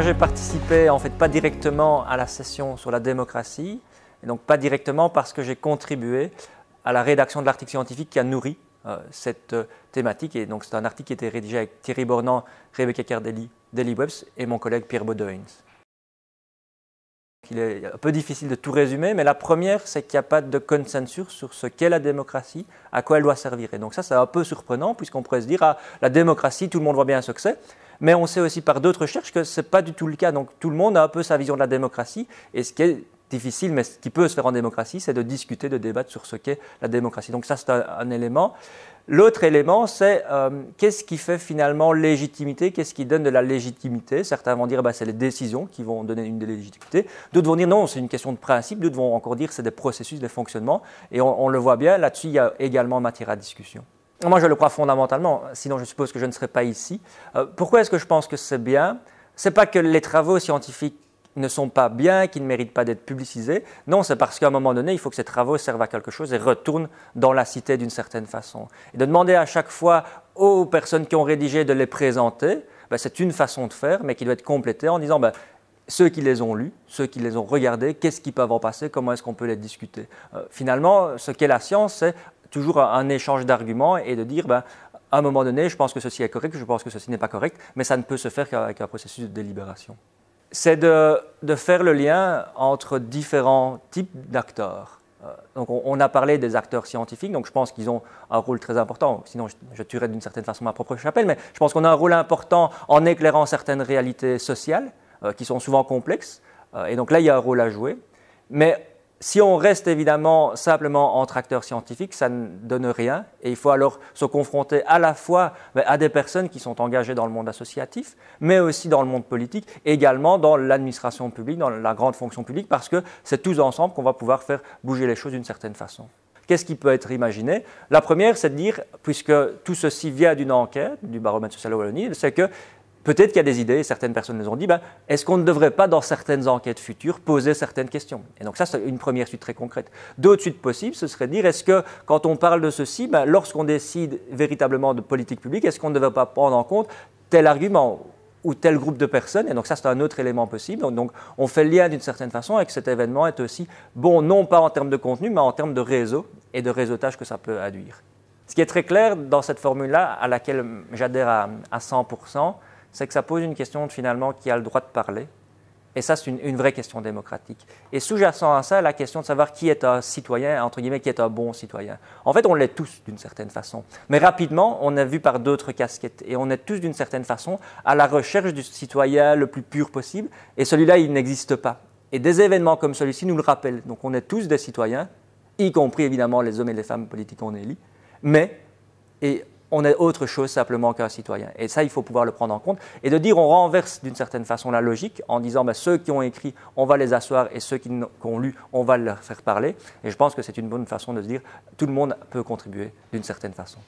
j'ai participé en fait pas directement à la session sur la démocratie, et donc pas directement parce que j'ai contribué à la rédaction de l'article scientifique qui a nourri cette thématique. Et donc c'est un article qui a été rédigé avec Thierry Bornand, Rebecca Cardelli, Delhi Webs et mon collègue Pierre Baudouins. Il est un peu difficile de tout résumer, mais la première, c'est qu'il n'y a pas de consensus sur ce qu'est la démocratie, à quoi elle doit servir. Et donc ça, c'est un peu surprenant, puisqu'on pourrait se dire, ah, la démocratie, tout le monde voit bien ce que c'est, mais on sait aussi par d'autres recherches que ce n'est pas du tout le cas. Donc tout le monde a un peu sa vision de la démocratie, et ce qui est difficile, mais ce qui peut se faire en démocratie, c'est de discuter, de débattre sur ce qu'est la démocratie. Donc ça, c'est un élément. L'autre élément, c'est qu'est-ce qui fait finalement légitimité, qu'est-ce qui donne de la légitimité. Certains vont dire c'est les décisions qui vont donner une légitimité. D'autres vont dire non, c'est une question de principe. D'autres vont encore dire c'est des processus, des fonctionnements. Et on le voit bien, là-dessus, il y a également matière à discussion. Moi, je le crois fondamentalement, sinon je suppose que je ne serais pas ici. Pourquoi est-ce que je pense que c'est bien? Ce n'est pas que les travaux scientifiques ne sont pas bien, qui ne méritent pas d'être publicisés. Non, c'est parce qu'à un moment donné, il faut que ces travaux servent à quelque chose et retournent dans la cité d'une certaine façon. Et de demander à chaque fois aux personnes qui ont rédigé de les présenter, c'est une façon de faire, mais qui doit être complétée en disant ceux qui les ont lus, ceux qui les ont regardés, qu'est-ce qu'ils peuvent en passer, comment est-ce qu'on peut les discuter. Finalement, ce qu'est la science, c'est toujours un échange d'arguments et de dire à un moment donné, je pense que ceci est correct, je pense que ceci n'est pas correct, mais ça ne peut se faire qu'avec un processus de délibération. C'est de faire le lien entre différents types d'acteurs. Donc on a parlé des acteurs scientifiques, donc je pense qu'ils ont un rôle très important, sinon je tuerais d'une certaine façon ma propre chapelle, mais je pense qu'on a un rôle important en éclairant certaines réalités sociales qui sont souvent complexes, et donc là il y a un rôle à jouer. Mais si on reste évidemment simplement entre acteurs scientifiques, ça ne donne rien et il faut alors se confronter à la fois à des personnes qui sont engagées dans le monde associatif, mais aussi dans le monde politique, et également dans l'administration publique, dans la grande fonction publique, parce que c'est tous ensemble qu'on va pouvoir faire bouger les choses d'une certaine façon. Qu'est-ce qui peut être imaginé? La première, c'est de dire, puisque tout ceci vient d'une enquête du baromètre social de Wallonie, c'est que peut-être qu'il y a des idées, et certaines personnes les ont dit, est-ce qu'on ne devrait pas, dans certaines enquêtes futures, poser certaines questions? Et donc ça, c'est une première suite très concrète. D'autres suites possibles, ce serait de dire, est-ce que, quand on parle de ceci, lorsqu'on décide véritablement de politique publique, est-ce qu'on ne devrait pas prendre en compte tel argument ou tel groupe de personnes? Et donc ça, c'est un autre élément possible. Donc on fait le lien d'une certaine façon avec cet événement est aussi bon, non pas en termes de contenu, mais en termes de réseau et de réseautage que ça peut induire. Ce qui est très clair dans cette formule-là, à laquelle j'adhère à 100%, c'est que ça pose une question finalement qui a le droit de parler. Et ça, c'est une vraie question démocratique. Et sous-jacent à ça, la question de savoir qui est un citoyen, entre guillemets, qui est un bon citoyen. En fait, on l'est tous d'une certaine façon. Mais rapidement, on a vu par d'autres casquettes. Et on est tous d'une certaine façon à la recherche du citoyen le plus pur possible. Et celui-là, il n'existe pas. Et des événements comme celui-ci nous le rappellent. Donc on est tous des citoyens, y compris évidemment les hommes et les femmes politiques qu'on élit. Mais, on est autre chose simplement qu'un citoyen. Et ça, il faut pouvoir le prendre en compte. Et de dire, on renverse d'une certaine façon la logique en disant, ceux qui ont écrit, on va les asseoir, et ceux qui ont lu, on va leur faire parler. Et je pense que c'est une bonne façon de se dire, tout le monde peut contribuer d'une certaine façon.